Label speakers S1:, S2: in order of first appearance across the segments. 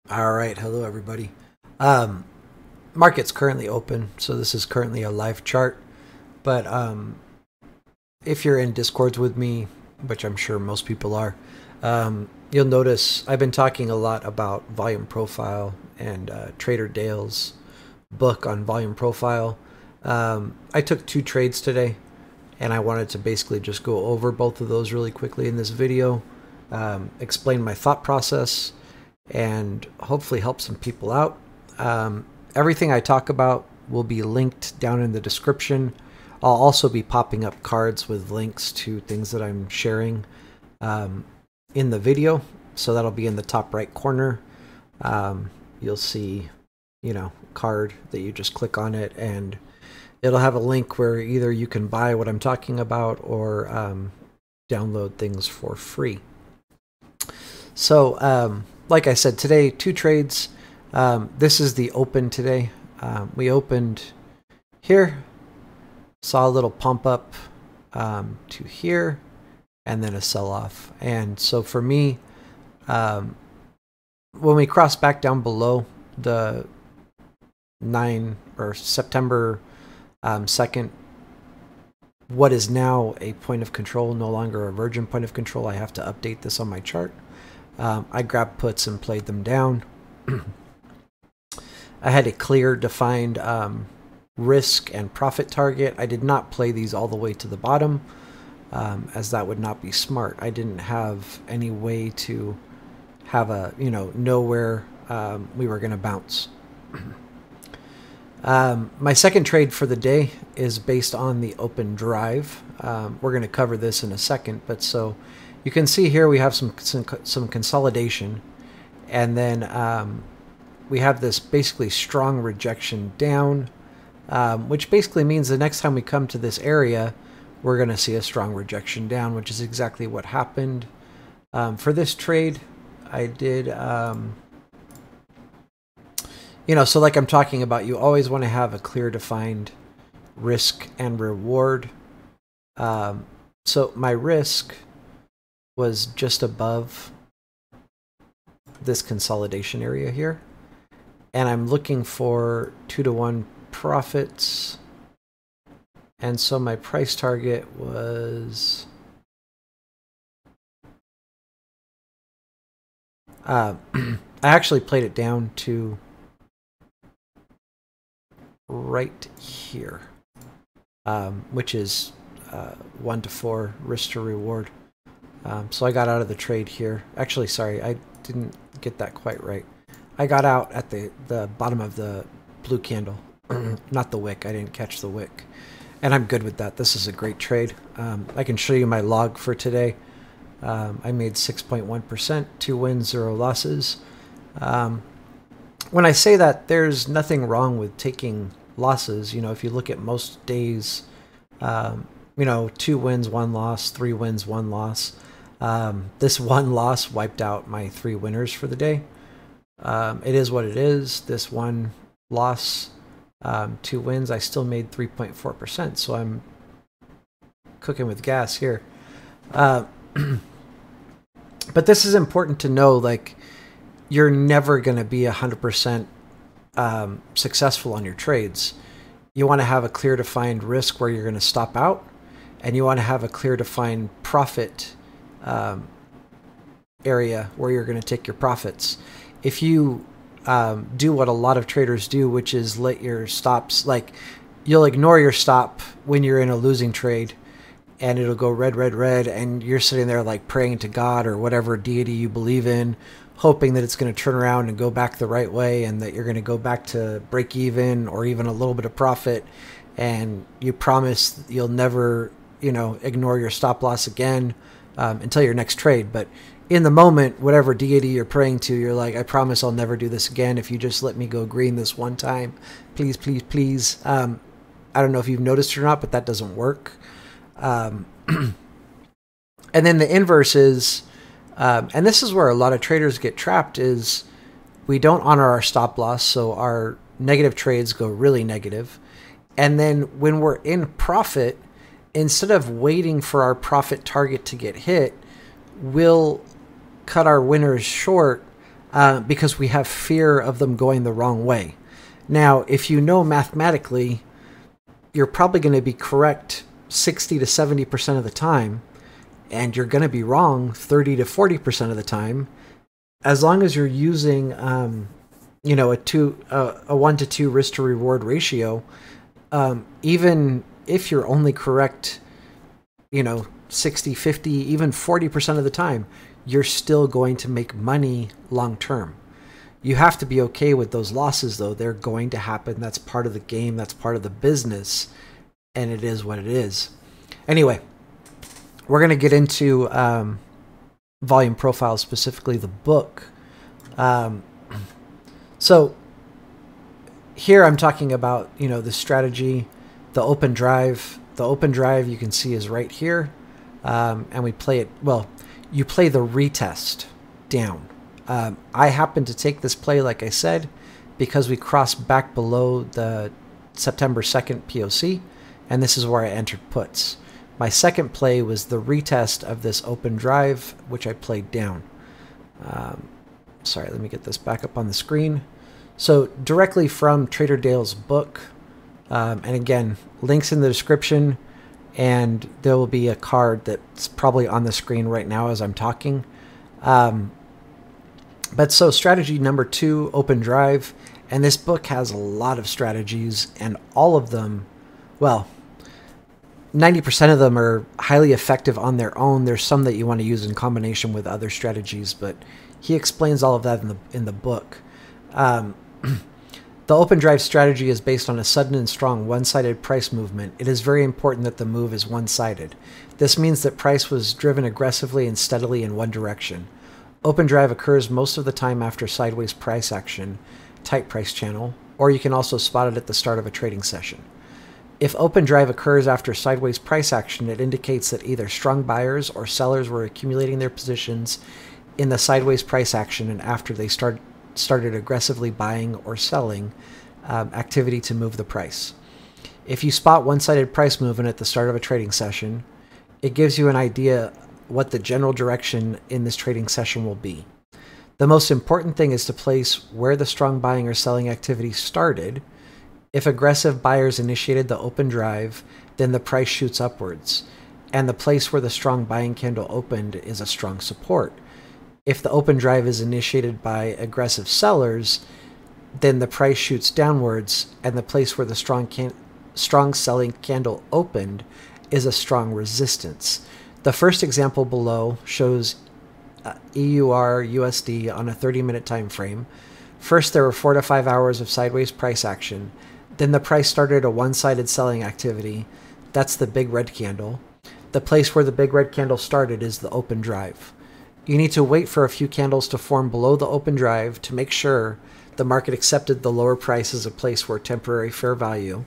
S1: All right, hello everybody. Um, Market's currently open, so this is currently a live chart. But if you're in Discords with me, which I'm sure most people are, you'll notice I've been talking a lot about volume profile and Trader Dale's book on volume profile. I took 2 trades today, and I wanted to basically just go over both of those really quickly in this video, explain my thought process, and hopefully help some people out. Everything I talk about will be linked down in the description. I'll also be popping up cards with links to things that I'm sharing in the video. So that'll be in the top right corner. You'll see, card that you just click on it, and it'll have a link where either you can buy what I'm talking about or download things for free. So, like I said, today, 2 trades. This is the open today. We opened here, saw a little pump up to here, and then a sell-off. And so for me, when we cross back down below the September 2nd, what is now a point of control, no longer a virgin point of control, I have to update this on my chart. I grabbed puts and played them down. I had a clear defined risk and profit target. I did not play these all the way to the bottom, as that would not be smart. I didn't have any way to have know where we were going to bounce. My second trade for the day is based on the open drive. We're going to cover this in a second, but so you can see here we have some consolidation, and then we have this basically strong rejection down, which basically means the next time we come to this area, we're going to see a strong rejection down, which is exactly what happened. For this trade, I did, so like I'm talking about, you always want to have a clear defined risk and reward. So my risk was just above this consolidation area here, and I'm looking for 2-to-1 profits, and so my price target was I actually played it down to right here, which is 1-to-4 risk to reward. So I got out of the trade here. Actually, sorry, I didn't get that quite right. I got out at the bottom of the blue candle, not the wick. I didn't catch the wick. And I'm good with that. This is a great trade. I can show you my log for today. I made 6.1%, 2 wins, 0 losses. When I say that, there's nothing wrong with taking losses. If you look at most days, 2 wins, 1 loss, 3 wins, 1 loss. This 1 loss wiped out my 3 winners for the day. It is what it is. This 1 loss, 2 wins, I still made 3.4%. So I'm cooking with gas here. But this is important to know, like, you're never going to be 100% successful on your trades. You want to have a clear defined risk where you're going to stop out, and you want to have a clear defined profit area where you're going to take your profits. If you do what a lot of traders do, which is let your stops, like, you'll ignore your stop when you're in a losing trade, and it'll go red, red, red, and you're sitting there like praying to God or whatever deity you believe in, hoping that it's going to turn around and go back the right way, and that you're going to go back to break even or even a little bit of profit, and you promise you'll never, ignore your stop loss again until your next trade. But in the moment, whatever deity you're praying to, you're like, I promise I'll never do this again. If you just let me go green this one time, please, please, please. I don't know if you've noticed or not, but that doesn't work. And then the inverse is, and this is where a lot of traders get trapped, is we don't honor our stop loss, so our negative trades go really negative. And then when we're in profit, instead of waiting for our profit target to get hit, we'll cut our winners short because we have fear of them going the wrong way. Now, if you know mathematically, you're probably going to be correct 60 to 70% of the time, and you're going to be wrong 30 to 40% of the time, as long as you're using, you know, a 1 to 2 risk to reward ratio. Even if you're only correct, you know, 60, 50, even 40% of the time, you're still going to make money long term. You have to be okay with those losses, though. They're going to happen. That's part of the game. That's part of the business. And it is what it is. Anyway, we're going to get into volume profiles, specifically the book. So here I'm talking about, you know, the strategy, the open drive. The open drive you can see is right here. And we play it, well, you play the retest down. I happen to take this play, like I said, because we crossed back below the September 2nd POC, and this is where I entered puts. My second play was the retest of this open drive, which I played down. Sorry, let me get this back up on the screen. So directly from Trader Dale's book, and again, links in the description, and there will be a card that's probably on the screen right now as I'm talking. But so strategy number 2, open drive, and this book has a lot of strategies, and all of them, well, 90% of them are highly effective on their own. There's some that you want to use in combination with other strategies, but he explains all of that in the book. The open drive strategy is based on a sudden and strong one-sided price movement. It is very important that the move is one-sided. This means that price was driven aggressively and steadily in one direction. Open drive occurs most of the time after sideways price action, tight price channel, or you can also spot it at the start of a trading session. If open drive occurs after sideways price action, it indicates that either strong buyers or sellers were accumulating their positions in the sideways price action and after they started aggressively buying or selling activity to move the price. If you spot one-sided price movement at the start of a trading session, it gives you an idea what the general direction in this trading session will be. The most important thing is to place where the strong buying or selling activity started. If aggressive buyers initiated the open drive, then the price shoots upwards, and the place where the strong buying candle opened is a strong support. If the open drive is initiated by aggressive sellers, then the price shoots downwards, and the place where the strong selling candle opened is a strong resistance. The first example below shows EUR USD on a 30-minute time frame. First, there were 4 to 5 hours of sideways price action. Then the price started a one-sided selling activity. That's the big red candle. The place where the big red candle started is the open drive. You need to wait for a few candles to form below the open drive to make sure the market accepted the lower price as a place where temporary fair value.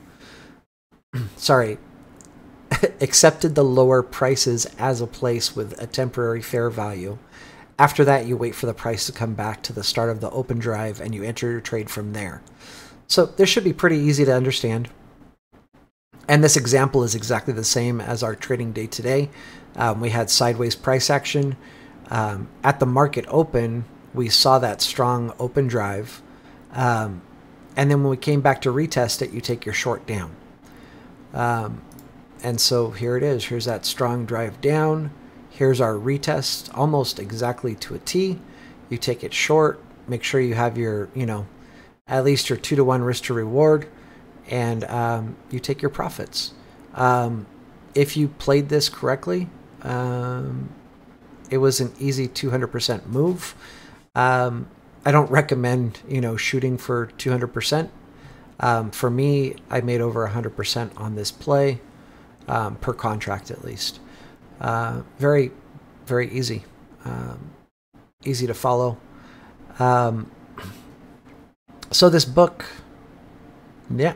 S1: Accepted the lower prices as a place with a temporary fair value. After that, you wait for the price to come back to the start of the open drive and you enter your trade from there. So this should be pretty easy to understand. And this example is exactly the same as our trading day today. We had sideways price action. At the market open, we saw that strong open drive. And then when we came back to retest it, you take your short down. And so here it is. Here's that strong drive down. Here's our retest almost exactly to a T. You take it short. Make sure you have your, you know, at least your 2 to 1 risk to reward. And you take your profits. If you played this correctly, it was an easy 200% move. I don't recommend, you know, shooting for 200%. For me, I made over 100% on this play, per contract at least. Very, very easy. Easy to follow. So this book, yeah,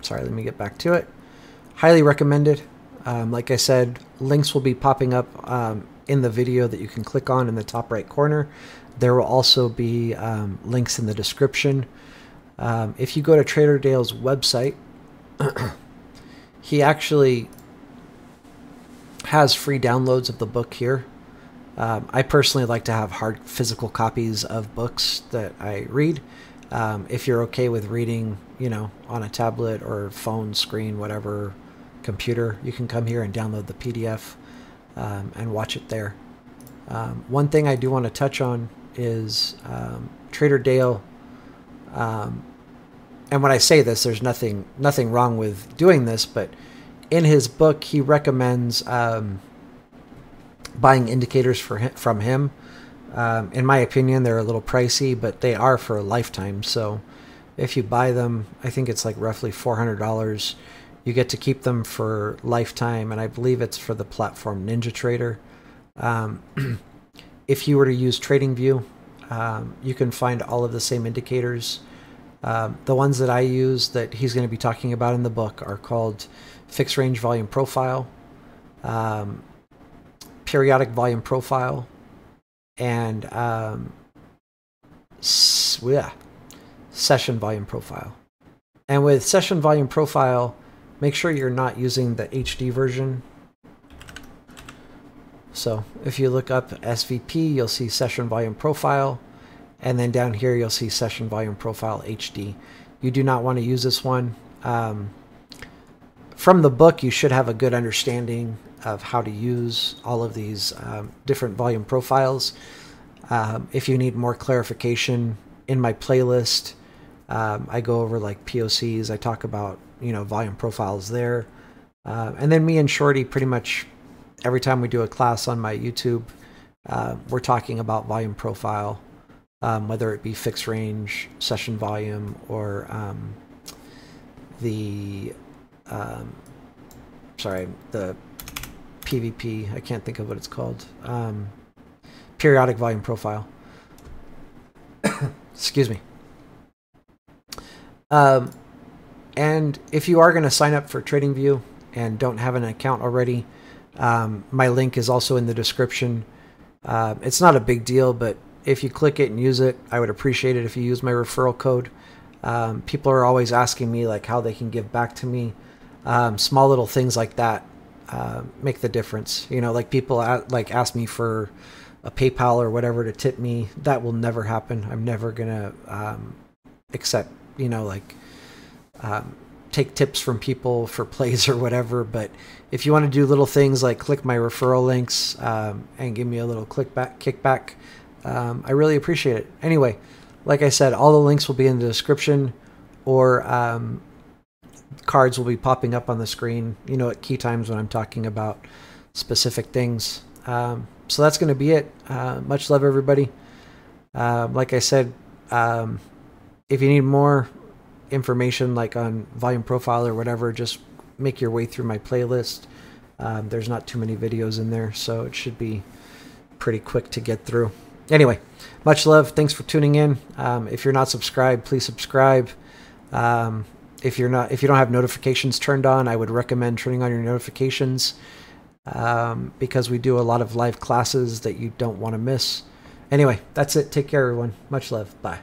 S1: sorry, let me get back to it. Highly recommended. Like I said, links will be popping up in the video that you can click on in the top right corner. There will also be links in the description. If you go to Trader Dale's website, he actually has free downloads of the book here. I personally like to have hard physical copies of books that I read. If you're okay with reading, you know, on a tablet or phone screen, whatever, computer, you can come here and download the PDF and watch it there. One thing I do want to touch on is Trader Dale. And when I say this, there's nothing wrong with doing this, but in his book, he recommends buying indicators from him. In my opinion, they're a little pricey, but they are for a lifetime. So if you buy them, I think it's like roughly $400. You get to keep them for lifetime, and I believe it's for the platform NinjaTrader. If you were to use TradingView, you can find all of the same indicators. The ones that I use that he's going to be talking about in the book are called Fixed Range Volume Profile, Periodic Volume Profile, and Session Volume Profile. And with Session Volume Profile, make sure you're not using the HD version. So if you look up SVP, you'll see Session Volume Profile, and then down here you'll see Session Volume Profile HD. You do not want to use this one. From the book, you should have a good understanding of how to use all of these different volume profiles. If you need more clarification, in my playlist, I go over like POCs. I talk about, you know, volume profiles there. And then me and Shorty, pretty much every time we do a class on my YouTube, we're talking about volume profile, whether it be fixed range, session volume, or the PVP. I can't think of what it's called. Periodic volume profile. Excuse me. And if you are going to sign up for TradingView and don't have an account already, my link is also in the description. It's not a big deal, but if you click it and use it, I would appreciate it if you use my referral code. People are always asking me like how they can give back to me. Small little things like that make the difference. You know, like people ask me for a PayPal or whatever to tip me. That will never happen. I'm never gonna accept, you know, like take tips from people for plays or whatever. But if you want to do little things like click my referral links and give me a little kickback, I really appreciate it. Anyway, like I said, all the links will be in the description, or cards will be popping up on the screen, you know, at key times when I'm talking about specific things. So that's going to be it. Much love, everybody. Like I said, if you need more information like on volume profile or whatever, just make your way through my playlist. There's not too many videos in there, so it should be pretty quick to get through. Anyway, much love. Thanks for tuning in. If you're not subscribed, please subscribe. If you don't have notifications turned on, I would recommend turning on your notifications, because we do a lot of live classes that you don't want to miss. Anyway, that's it. Take care, everyone. Much love. Bye.